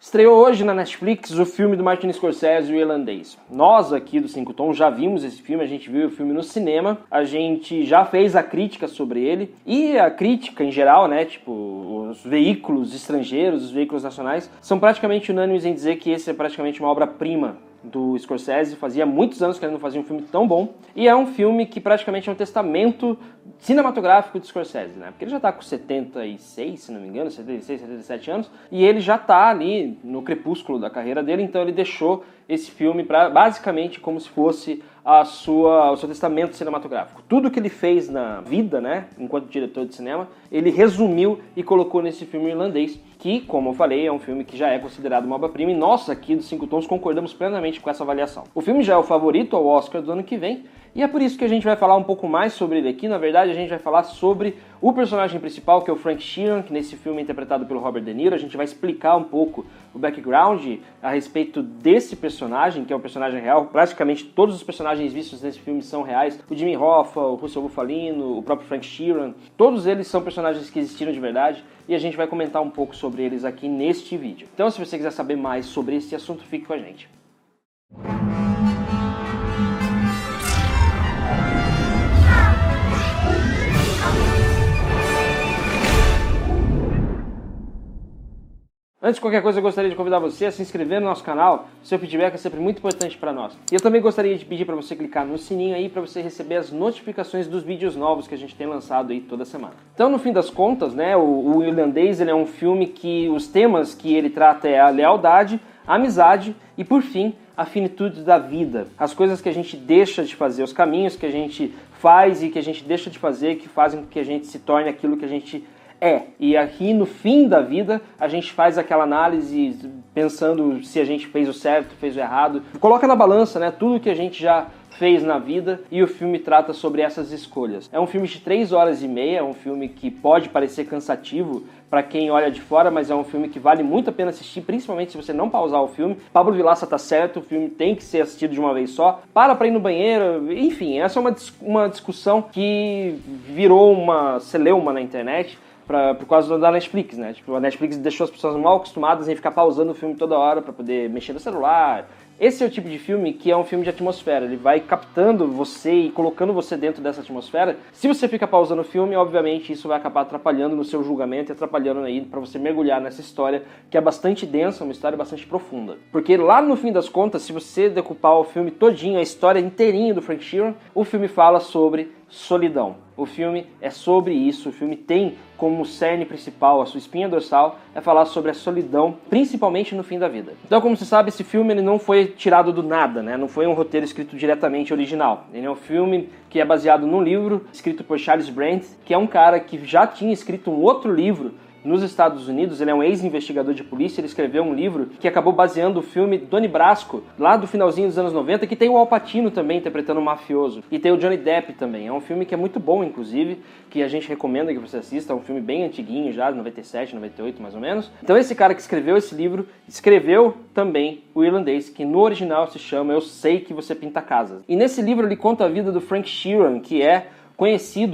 Estreou hoje na Netflix o filme do Martin Scorsese, O Irlandês. Nós aqui do Cinco Tons já vimos esse filme, a gente viu o filme no cinema, a gente já fez a crítica sobre ele, e a crítica em geral, né, tipo, os veículos estrangeiros, os veículos nacionais, são praticamente unânimes em dizer que esse é praticamente uma obra-prima do Scorsese. Fazia muitos anos que ele não fazia um filme tão bom, e é um filme que praticamente é um testamento cinematográfico de Scorsese, né? Porque ele já tá com 76, se não me engano, 76, 77 anos, e ele já tá ali no crepúsculo da carreira dele, então ele deixou esse filme para basicamente como se fosse o seu testamento cinematográfico. Tudo que ele fez na vida, né, enquanto diretor de cinema, ele resumiu e colocou nesse filme irlandês, que, como eu falei, é um filme que já é considerado uma obra-prima, e nós aqui do Cinco Tons concordamos plenamente com essa avaliação. O filme já é o favorito ao Oscar do ano que vem, e é por isso que a gente vai falar um pouco mais sobre ele aqui. Na verdade, a gente vai falar sobre o personagem principal, que é o Frank Sheeran, que nesse filme é interpretado pelo Robert De Niro. A gente vai explicar um pouco o background a respeito desse personagem, que é um personagem real. Praticamente todos os personagens vistos nesse filme são reais. O Jimmy Hoffa, o Russell Bufalino, o próprio Frank Sheeran, todos eles são personagens que existiram de verdade, e a gente vai comentar um pouco sobre eles aqui neste vídeo. Então, se você quiser saber mais sobre esse assunto, fique com a gente. Antes de qualquer coisa, eu gostaria de convidar você a se inscrever no nosso canal. Seu feedback é sempre muito importante para nós. E eu também gostaria de pedir para você clicar no sininho aí para você receber as notificações dos vídeos novos que a gente tem lançado aí toda semana. Então, no fim das contas, né, o Irlandês, ele é um filme que os temas que ele trata é a lealdade, a amizade e, por fim, a finitude da vida. As coisas que a gente deixa de fazer, os caminhos que a gente faz e que a gente deixa de fazer, que fazem com que a gente se torne aquilo que a gente é. E aqui no fim da vida a gente faz aquela análise pensando se a gente fez o certo, fez o errado. Coloca na balança, né, tudo que a gente já fez na vida, e o filme trata sobre essas escolhas. É um filme de 3 horas e meia, é um filme que pode parecer cansativo para quem olha de fora, mas é um filme que vale muito a pena assistir, principalmente se você não pausar o filme. Pablo Vilaça tá certo, o filme tem que ser assistido de uma vez só. Para ir no banheiro, enfim, essa é uma discussão que virou uma celeuma na internet, por causa da Netflix, né? Tipo, a Netflix deixou as pessoas mal acostumadas em ficar pausando o filme toda hora para poder mexer no celular. Esse é o tipo de filme que é um filme de atmosfera. Ele vai captando você e colocando você dentro dessa atmosfera. Se você fica pausando o filme, obviamente isso vai acabar atrapalhando no seu julgamento e atrapalhando aí para você mergulhar nessa história, que é bastante densa, uma história bastante profunda. Porque lá no fim das contas, se você decupar o filme todinho, a história inteirinha do Frank Sheeran, o filme fala sobre solidão. O filme é sobre isso, o filme tem como cerne principal, a sua espinha dorsal, é falar sobre a solidão, principalmente no fim da vida. Então, como você sabe, esse filme ele não foi tirado do nada, né? Não foi um roteiro escrito diretamente original. Ele é um filme que é baseado num livro escrito por Charles Brandt, que é um cara que já tinha escrito um outro livro nos Estados Unidos. Ele é um ex-investigador de polícia, ele escreveu um livro que acabou baseando o filme Donnie Brasco, lá do finalzinho dos anos 90, que tem o Al Pacino também interpretando um mafioso, e tem o Johnny Depp também. É um filme que é muito bom, inclusive, que a gente recomenda que você assista. É um filme bem antiguinho já, de 97, 98 mais ou menos. Então esse cara que escreveu esse livro, escreveu também O Irlandês, que no original se chama Eu Sei Que Você Pinta Casas. E nesse livro ele conta a vida do Frank Sheeran, que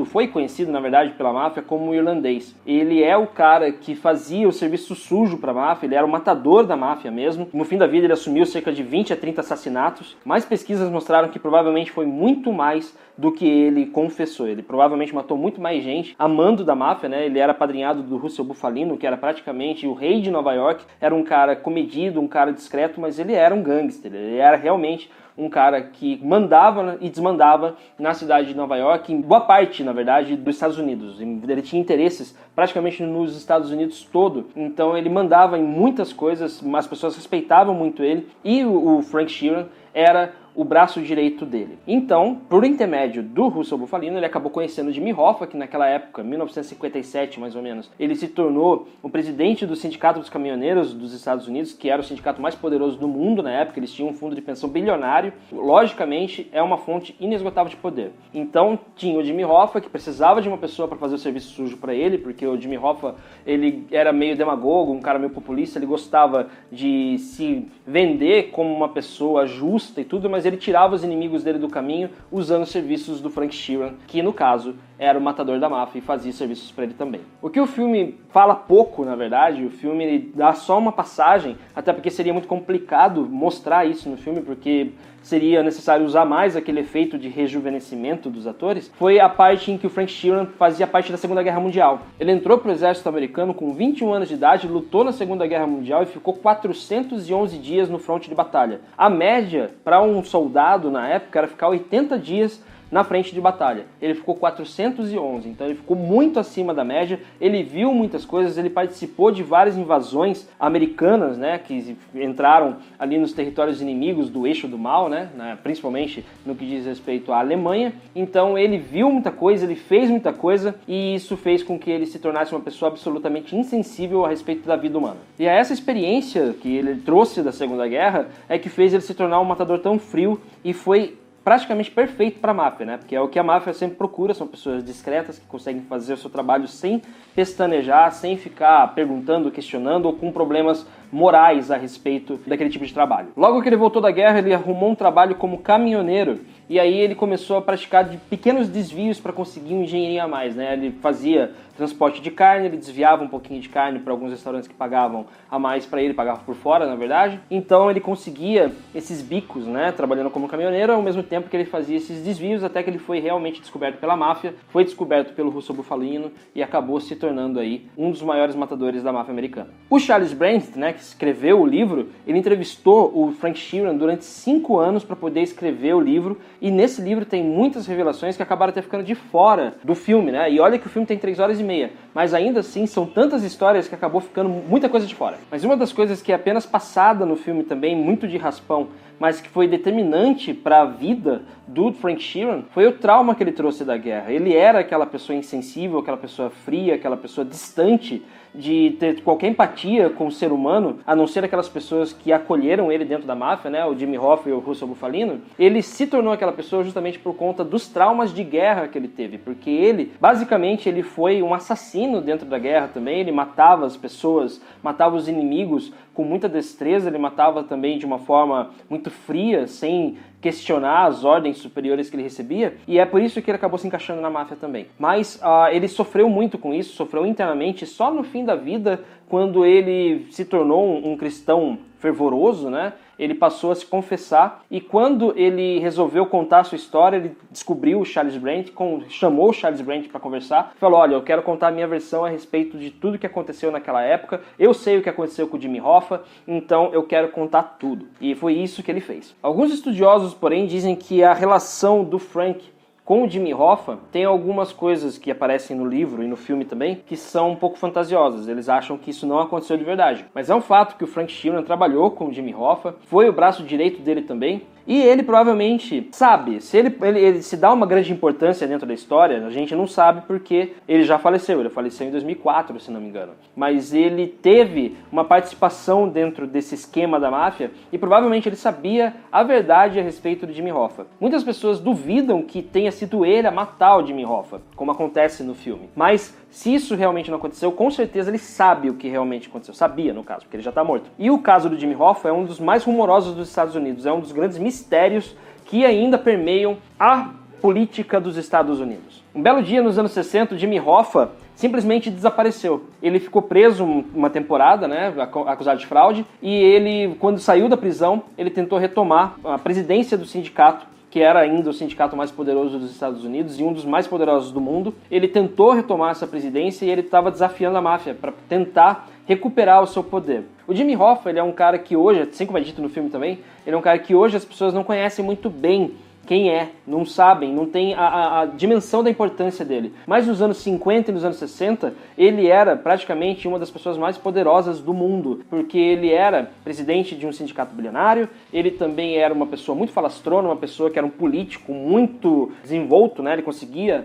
foi conhecido, na verdade, pela máfia como o Irlandês. Ele é o cara que fazia o serviço sujo para a máfia, ele era o matador da máfia mesmo. No fim da vida ele assumiu cerca de 20 a 30 assassinatos. Mais pesquisas mostraram que provavelmente foi muito mais do que ele confessou. Ele provavelmente matou muito mais gente a mando da máfia, né? Ele era apadrinhado do Russell Bufalino, que era praticamente o rei de Nova York. Era um cara comedido, um cara discreto, mas ele era um gangster. Ele era realmente um cara que mandava e desmandava na cidade de Nova York, em boa parte, na verdade, dos Estados Unidos. Ele tinha interesses praticamente nos Estados Unidos todo, então ele mandava em muitas coisas, as pessoas respeitavam muito ele, e o Frank Sheeran era o braço direito dele. Então, por intermédio do Russell Bufalino, ele acabou conhecendo Jimmy Hoffa, que naquela época, 1957 mais ou menos, ele se tornou o presidente do Sindicato dos Caminhoneiros dos Estados Unidos, que era o sindicato mais poderoso do mundo na época. Eles tinham um fundo de pensão bilionário. Logicamente, é uma fonte inesgotável de poder. Então, tinha o Jimmy Hoffa, que precisava de uma pessoa para fazer o serviço sujo para ele, porque o Jimmy Hoffa, ele era meio demagogo, um cara meio populista, ele gostava de se vender como uma pessoa justa, justa e tudo, mas ele tirava os inimigos dele do caminho usando os serviços do Frank Sheeran, que no caso era o matador da máfia e fazia serviços para ele também. O que o filme fala pouco, na verdade, o filme ele dá só uma passagem, até porque seria muito complicado mostrar isso no filme, porque seria necessário usar mais aquele efeito de rejuvenescimento dos atores, foi a parte em que o Frank Sheeran fazia parte da Segunda Guerra Mundial. Ele entrou para o exército americano com 21 anos de idade, lutou na Segunda Guerra Mundial e ficou 411 dias no fronte de batalha. A média para um soldado na época era ficar 80 dias na frente de batalha. Ele ficou 411, então ele ficou muito acima da média, ele viu muitas coisas, ele participou de várias invasões americanas, né, que entraram ali nos territórios inimigos do eixo do mal, né, principalmente no que diz respeito à Alemanha. Então ele viu muita coisa, ele fez muita coisa, e isso fez com que ele se tornasse uma pessoa absolutamente insensível a respeito da vida humana. E é essa experiência que ele trouxe da Segunda Guerra é que fez ele se tornar um matador tão frio, e foi praticamente perfeito para a máfia, né? Porque é o que a máfia sempre procura, são pessoas discretas que conseguem fazer o seu trabalho sem pestanejar, sem ficar perguntando, questionando ou com problemas morais a respeito daquele tipo de trabalho. Logo que ele voltou da guerra, ele arrumou um trabalho como caminhoneiro, e aí ele começou a praticar de pequenos desvios para conseguir um dinheirinho a mais, né? Ele fazia transporte de carne, ele desviava um pouquinho de carne para alguns restaurantes que pagavam a mais para ele, pagava por fora, na verdade. Então ele conseguia esses bicos, né, trabalhando como caminhoneiro, ao mesmo tempo que ele fazia esses desvios, até que ele foi realmente descoberto pela máfia, foi descoberto pelo Russo Bufalino e acabou se tornando aí um dos maiores matadores da máfia americana. O Charles Brandt, né, que escreveu o livro, ele entrevistou o Frank Sheeran durante 5 anos para poder escrever o livro, e nesse livro tem muitas revelações que acabaram até ficando de fora do filme, né? E olha que o filme tem 3 horas e meia, mas ainda assim são tantas histórias que acabou ficando muita coisa de fora. Mas uma das coisas que é apenas passada no filme também, muito de raspão, mas que foi determinante para a vida do Frank Sheeran, foi o trauma que ele trouxe da guerra. Ele era aquela pessoa insensível, aquela pessoa fria, aquela pessoa distante de ter qualquer empatia com o ser humano, a não ser aquelas pessoas que acolheram ele dentro da máfia, né, o Jimmy Hoffa e o Russo Bufalino. Ele se tornou aquela pessoa justamente por conta dos traumas de guerra que ele teve, porque ele, basicamente, ele foi um assassino dentro da guerra também, ele matava as pessoas, matava os inimigos com muita destreza, ele matava também de uma forma muito fria, sem questionar as ordens superiores que ele recebia, e é por isso que ele acabou se encaixando na máfia também. Mas ele sofreu muito com isso, sofreu internamente, só no fim da vida, quando ele se tornou um cristão fervoroso, né? Ele passou a se confessar, e quando ele resolveu contar a sua história, ele descobriu o Charles Brandt, chamou o Charles Brandt para conversar, falou: olha, eu quero contar a minha versão a respeito de tudo que aconteceu naquela época, eu sei o que aconteceu com o Jimmy Hoffa, então eu quero contar tudo. E foi isso que ele fez. Alguns estudiosos, porém, dizem que a relação do Frank com o Jimmy Hoffa tem algumas coisas que aparecem no livro e no filme também que são um pouco fantasiosas. Eles acham que isso não aconteceu de verdade. Mas é um fato que o Frank Sheeran trabalhou com o Jimmy Hoffa, foi o braço direito dele também, e ele provavelmente sabe, se ele se dá uma grande importância dentro da história, a gente não sabe porque ele já faleceu, ele faleceu em 2004, se não me engano. Mas ele teve uma participação dentro desse esquema da máfia e provavelmente ele sabia a verdade a respeito do Jimmy Hoffa. Muitas pessoas duvidam que tenha sido ele a matar o Jimmy Hoffa, como acontece no filme. Mas se isso realmente não aconteceu, com certeza ele sabe o que realmente aconteceu. Sabia, no caso, porque ele já está morto. E o caso do Jimmy Hoffa é um dos mais rumorosos dos Estados Unidos, é um dos grandes mistérios que ainda permeiam a política dos Estados Unidos. Um belo dia, nos anos 60, o Jimmy Hoffa simplesmente desapareceu. Ele ficou preso uma temporada, né, acusado de fraude, e ele, quando saiu da prisão, ele tentou retomar a presidência do sindicato, que era ainda o sindicato mais poderoso dos Estados Unidos e um dos mais poderosos do mundo. Ele tentou retomar essa presidência e ele estava desafiando a máfia para tentar recuperar o seu poder. O Jimmy Hoffa, ele é um cara que hoje, assim como é dito no filme também, ele é um cara que hoje as pessoas não conhecem muito bem quem é, não sabem, não tem a dimensão da importância dele. Mas nos anos 50 e nos anos 60, ele era praticamente uma das pessoas mais poderosas do mundo, porque ele era presidente de um sindicato bilionário, ele também era uma pessoa muito falastrona, uma pessoa que era um político muito desenvolto, né? Ele conseguia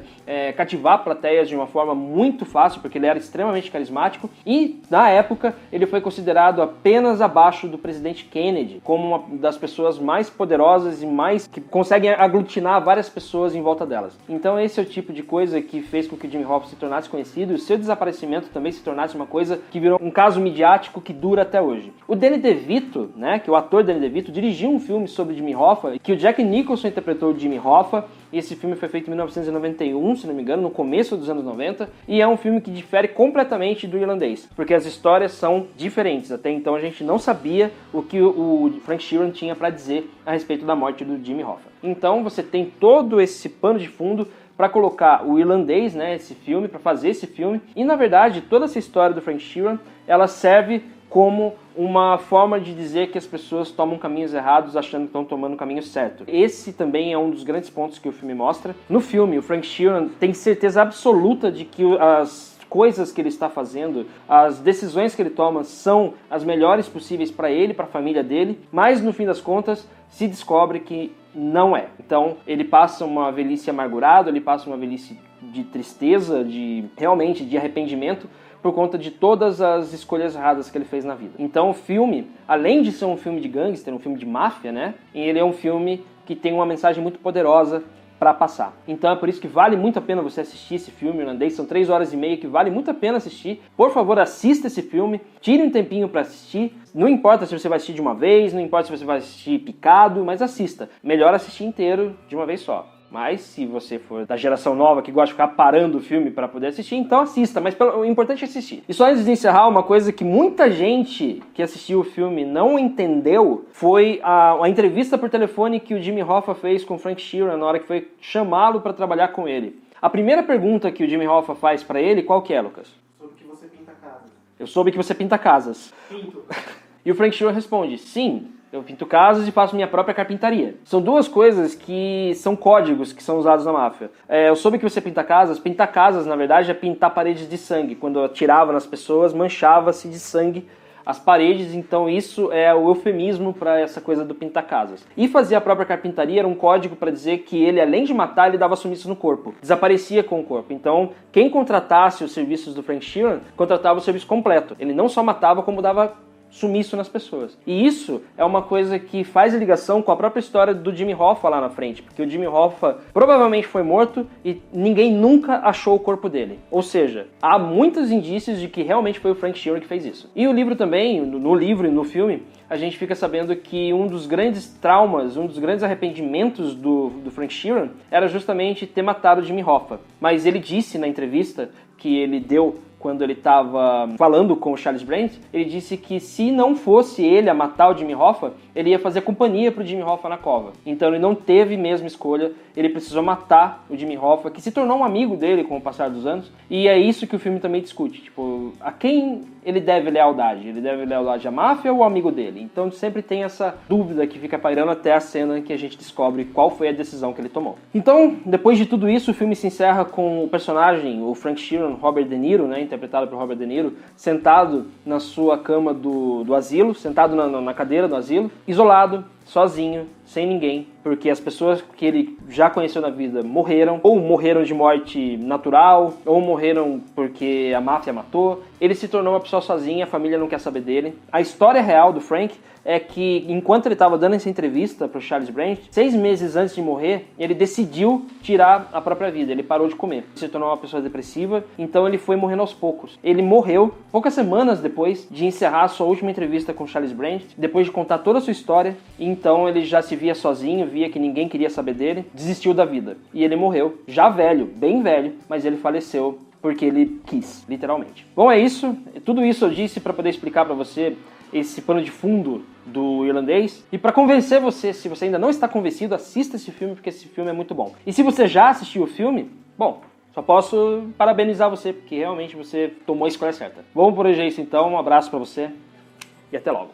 cativar plateias de uma forma muito fácil, porque ele era extremamente carismático, e na época ele foi considerado apenas abaixo do presidente Kennedy, como uma das pessoas mais poderosas e mais que conseguem aglutinar várias pessoas em volta delas. Então esse é o tipo de coisa que fez com que o Jimmy Hoffa se tornasse conhecido e o seu desaparecimento também se tornasse uma coisa que virou um caso midiático que dura até hoje. O Danny DeVito, né, que é o ator Danny DeVito, dirigiu um filme sobre Jimmy Hoffa, que o Jack Nicholson interpretou o Jimmy Hoffa. Esse filme foi feito em 1991, se não me engano, no começo dos anos 90, e é um filme que difere completamente do Irlandês, porque as histórias são diferentes. Até então a gente não sabia o que o Frank Sheeran tinha para dizer a respeito da morte do Jimmy Hoffa. Então você tem todo esse pano de fundo para colocar o Irlandês, né, esse filme, para fazer esse filme, e na verdade toda essa história do Frank Sheeran, ela serve como uma forma de dizer que as pessoas tomam caminhos errados achando que estão tomando o caminho certo. Esse também é um dos grandes pontos que o filme mostra. No filme, o Frank Sheeran tem certeza absoluta de que as coisas que ele está fazendo, as decisões que ele toma são as melhores possíveis para ele, para a família dele, mas no fim das contas se descobre que não é. Então ele passa uma velhice amargurado, ele passa uma velhice de tristeza, realmente de arrependimento, por conta de todas as escolhas erradas que ele fez na vida. Então o filme, além de ser um filme de gangster, um filme de máfia, né, ele é um filme que tem uma mensagem muito poderosa para passar. Então é por isso que vale muito a pena você assistir esse filme Irlandês, são 3 horas e meia que vale muito a pena assistir. Por favor, assista esse filme, tire um tempinho para assistir, não importa se você vai assistir de uma vez, não importa se você vai assistir picado, mas assista. Melhor assistir inteiro de uma vez só. Mas se você for da geração nova que gosta de ficar parando o filme para poder assistir, então assista, mas o importante é assistir. E só antes de encerrar, uma coisa que muita gente que assistiu o filme não entendeu foi a entrevista por telefone que o Jimmy Hoffa fez com o Frank Sheeran na hora que foi chamá-lo para trabalhar com ele. A primeira pergunta que o Jimmy Hoffa faz para ele, qual que é, Lucas? Soube que você pinta casas. Eu soube que você pinta casas. Pinto. E o Frank Sheeran responde, sim, eu pinto casas e faço minha própria carpintaria. São duas coisas que são códigos que são usados na máfia. Eu soube que você pinta casas, na verdade, é pintar paredes de sangue. Quando atirava nas pessoas, manchava-se de sangue as paredes, então isso é o eufemismo para essa coisa do pintar casas. E fazer a própria carpintaria era um código para dizer que ele, além de matar, ele dava sumiço no corpo. Desaparecia com o corpo. Então, quem contratasse os serviços do Frank Sheeran, contratava o serviço completo. Ele não só matava, como dava sumiço nas pessoas. E isso é uma coisa que faz ligação com a própria história do Jimmy Hoffa lá na frente, porque o Jimmy Hoffa provavelmente foi morto e ninguém nunca achou o corpo dele. Ou seja, há muitos indícios de que realmente foi o Frank Sheeran que fez isso. E o livro também, no livro e no filme, a gente fica sabendo que um dos grandes traumas, um dos grandes arrependimentos do Frank Sheeran era justamente ter matado o Jimmy Hoffa. Mas ele disse na entrevista que ele deu quando ele estava falando com o Charles Brandt, ele disse que se não fosse ele a matar o Jimmy Hoffa, ele ia fazer companhia pro Jimmy Hoffa na cova. Então ele não teve mesmo escolha, ele precisou matar o Jimmy Hoffa, que se tornou um amigo dele com o passar dos anos, e é isso que o filme também discute, tipo, a quem ele deve lealdade? Ele deve lealdade à máfia ou ao amigo dele? Então sempre tem essa dúvida que fica pairando até a cena que a gente descobre qual foi a decisão que ele tomou. Então, depois de tudo isso, o filme se encerra com o personagem, o Frank Sheeran, Robert De Niro, né, interpretado por Robert De Niro, sentado na sua cama do asilo, sentado na cadeira do asilo, isolado, sozinho, sem ninguém, porque as pessoas que ele já conheceu na vida morreram, ou morreram de morte natural, ou morreram porque a máfia matou. Ele se tornou uma pessoa sozinha, a família não quer saber dele. A história real do Frank é que, enquanto ele estava dando essa entrevista para o Charles Brandt, 6 meses antes de morrer, ele decidiu tirar a própria vida, ele parou de comer. Se tornou uma pessoa depressiva, então ele foi morrendo aos poucos. Ele morreu poucas semanas depois de encerrar a sua última entrevista com o Charles Brandt, depois de contar toda a sua história, então ele já se via sozinho, via que ninguém queria saber dele, desistiu da vida. E ele morreu, já velho, bem velho, mas ele faleceu porque ele quis, literalmente. Bom, é isso. Tudo isso eu disse para poder explicar para você esse pano de fundo do Irlandês. E para convencer você, se você ainda não está convencido, assista esse filme, porque esse filme é muito bom. E se você já assistiu o filme, bom, só posso parabenizar você, porque realmente você tomou a escolha certa. Vamos por hoje é isso então, um abraço para você e até logo.